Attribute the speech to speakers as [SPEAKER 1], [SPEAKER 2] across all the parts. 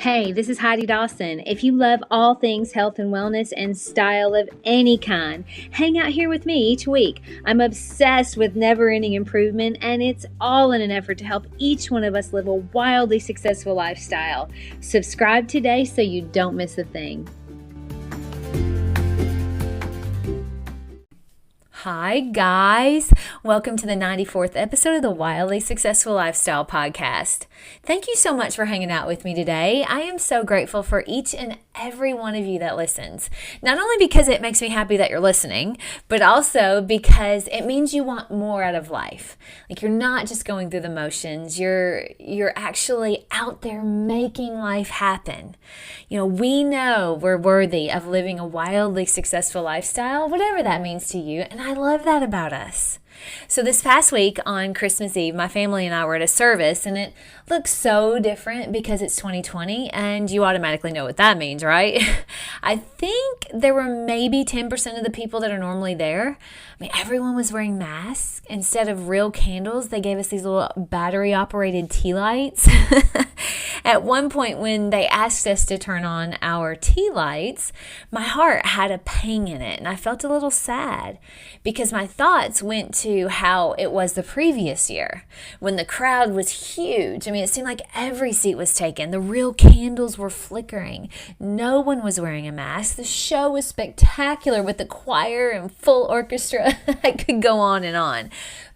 [SPEAKER 1] Hey, this is Heidi Dawson. If you love all things health and wellness and style of any kind, hang out here with me each week. I'm obsessed with never-ending improvement, and it's all in an effort to help each one of us live a wildly successful lifestyle. Subscribe today so you don't miss a thing. Hi guys, welcome to the 94th episode of the Wildly Successful Lifestyle Podcast. Thank you so much for hanging out with me today. I am so grateful for each and every one of you that listens. Not only because it makes me happy that you're listening, but also because it means you want more out of life. Like you're not just going through the motions, you're actually out there making life happen. You know, we know we're worthy of living a wildly successful lifestyle, whatever that means to you, and I love that about us. So this past week on Christmas Eve, my family and I were at a service, and it looks so different because it's 2020, and you automatically know what that means, right? I think there were maybe 10% of the people that are normally there. I mean, everyone was wearing masks. Instead of real candles, they gave us these little battery-operated tea lights. At one point, when they asked us to turn on our tea lights, my heart had a pang in it, and I felt a little sad because my thoughts went to how it was the previous year when the crowd was huge. I mean, it seemed like every seat was taken. The real candles were flickering. No one was wearing a mask. The show was spectacular with the choir and full orchestra. I could go on and on.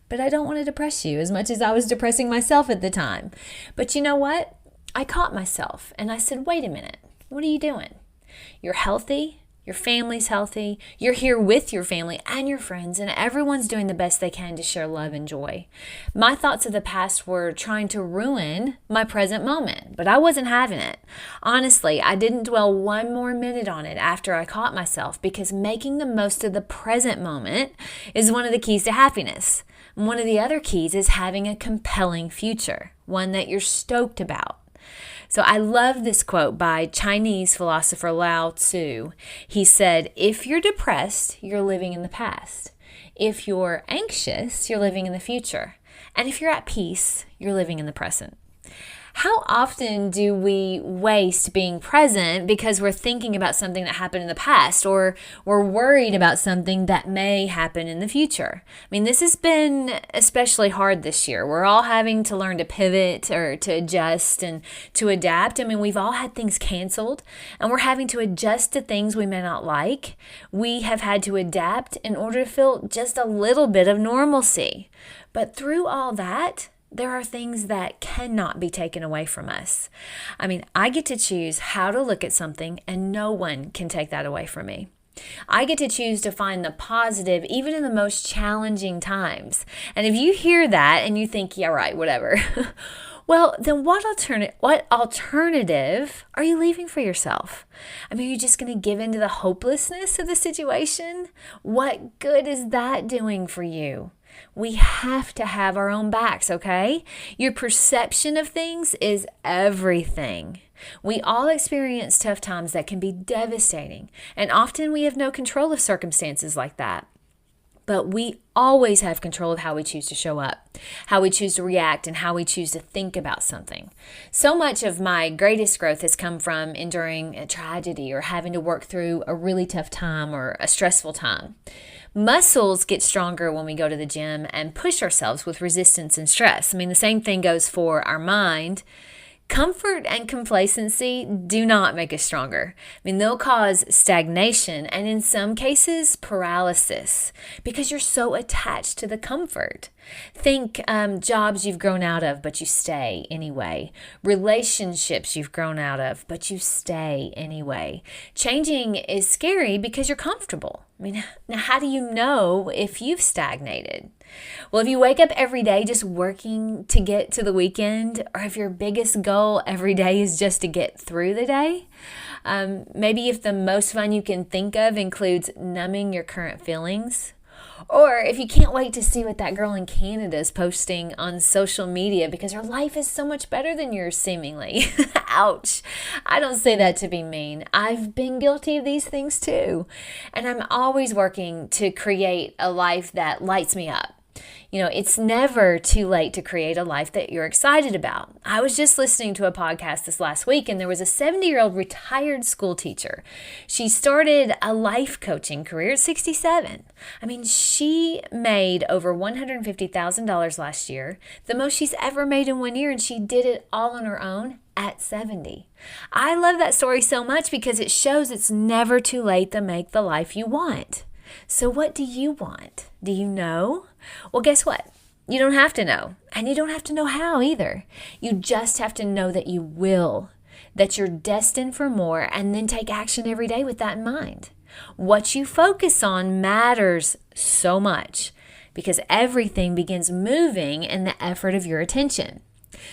[SPEAKER 1] But I don't want to depress you as much as I was depressing myself at the time. But you know what? I caught myself and I said, wait a minute. What are you doing? You're healthy. Your family's healthy. You're here with your family and your friends, and everyone's doing the best they can to share love and joy. My thoughts of the past were trying to ruin my present moment, but I wasn't having it. Honestly, I didn't dwell one more minute on it after I caught myself, because making the most of the present moment is one of the keys to happiness. One of the other keys is having a compelling future, one that you're stoked about. So I love this quote by Chinese philosopher Loa Tzu. He said, if you're depressed, you're living in the past. If you're anxious, you're living in the future. And if you're at peace, you're living in the present. How often do we waste being present because we're thinking about something that happened in the past, or we're worried about something that may happen in the future? I mean, this has been especially hard this year. We're all having to learn to pivot or to adjust and to adapt. I mean, we've all had things canceled, and we're having to adjust to things we may not like. We have had to adapt in order to feel just a little bit of normalcy. But through all that, there are things that cannot be taken away from us. I mean, I get to choose how to look at something, and no one can take that away from me. I get to choose to find the positive even in the most challenging times. And if you hear that and you think, yeah, right, whatever, well, then what alternative are you leaving for yourself? I mean, are you just going to give in to the hopelessness of the situation? What good is that doing for you? We have to have our own backs, okay? Your perception of things is everything. We all experience tough times that can be devastating, and often we have no control of circumstances like that. But we always have control of how we choose to show up, how we choose to react, and how we choose to think about something. So much of my greatest growth has come from enduring a tragedy or having to work through a really tough time or a stressful time. Muscles get stronger when we go to the gym and push ourselves with resistance and stress. I mean, the same thing goes for our mind. Comfort and complacency do not make us stronger. I mean, they'll cause stagnation and in some cases paralysis because you're so attached to the comfort. Think jobs you've grown out of, but you stay anyway. Relationships you've grown out of, but you stay anyway. Changing is scary because you're comfortable. I mean, now how do you know if you've stagnated? Well, if you wake up every day just working to get to the weekend, or if your biggest goal every day is just to get through the day, maybe if the most fun you can think of includes numbing your current feelings, or if you can't wait to see what that girl in Canada is posting on social media because her life is so much better than yours seemingly. Ouch. I don't say that to be mean. I've been guilty of these things too. And I'm always working to create a life that lights me up. It's never too late to create a life that you're excited about. I was just listening to a podcast this last week, and there was a 70-year-old retired school teacher. She started a life coaching career at 67. She made over $150,000 last year, the most she's ever made in 1 year, and she did it all on her own at 70. I love that story so much because it shows it's never too late to make the life you want. So what do you want? Do you know? Well, guess what? You don't have to know, and you don't have to know how either. You just have to know that you will, that you're destined for more, and then take action every day with that in mind. What you focus on matters so much because everything begins moving in the effort of your attention.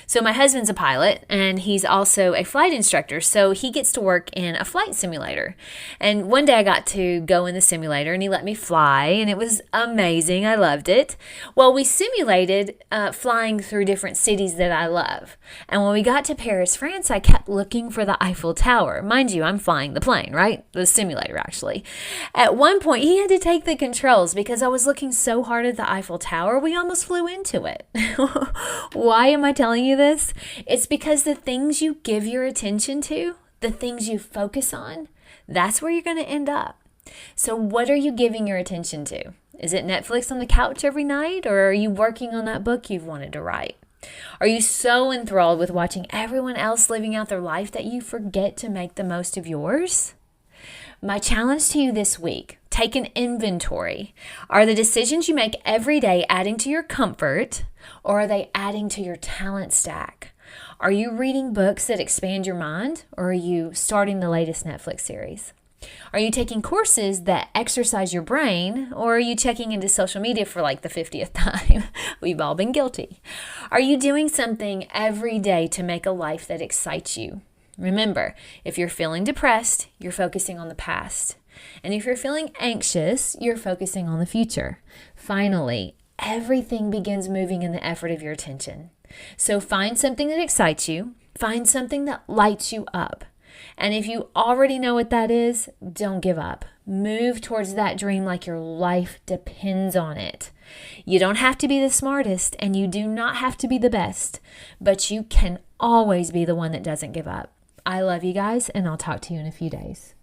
[SPEAKER 1] So my husband's a pilot, and he's also a flight instructor, so he gets to work in a flight simulator. And one day I got to go in the simulator, and he let me fly, and it was amazing. I loved it. Well, we simulated flying through different cities that I love. And when we got to Paris, France, I kept looking for the Eiffel Tower. Mind you, I'm flying the plane, right? The simulator, actually. At one point, he had to take the controls because I was looking so hard at the Eiffel Tower, we almost flew into it. Why am I telling you this? It's because the things you give your attention to, the things you focus on, that's where you're going to end up. So what are you giving your attention to? Is it Netflix on the couch every night, or are you working on that book you've wanted to write? Are you so enthralled with watching everyone else living out their life that you forget to make the most of yours? My challenge to you this week, take an inventory. Are the decisions you make every day adding to your comfort, or are they adding to your talent stack? Are you reading books that expand your mind, or are you starting the latest Netflix series? Are you taking courses that exercise your brain, or are you checking into social media for like the 50th time? We've all been guilty. Are you doing something every day to make a life that excites you? Remember, if you're feeling depressed, you're focusing on the past. And if you're feeling anxious, you're focusing on the future. Finally, everything begins moving in the effort of your attention. So find something that excites you. Find something that lights you up. And if you already know what that is, don't give up. Move towards that dream like your life depends on it. You don't have to be the smartest, and you do not have to be the best, but you can always be the one that doesn't give up. I love you guys, and I'll talk to you in a few days.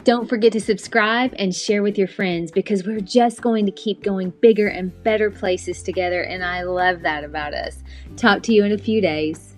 [SPEAKER 1] Don't forget to subscribe and share with your friends, because we're just going to keep going bigger and better places together, and I love that about us. Talk to you in a few days.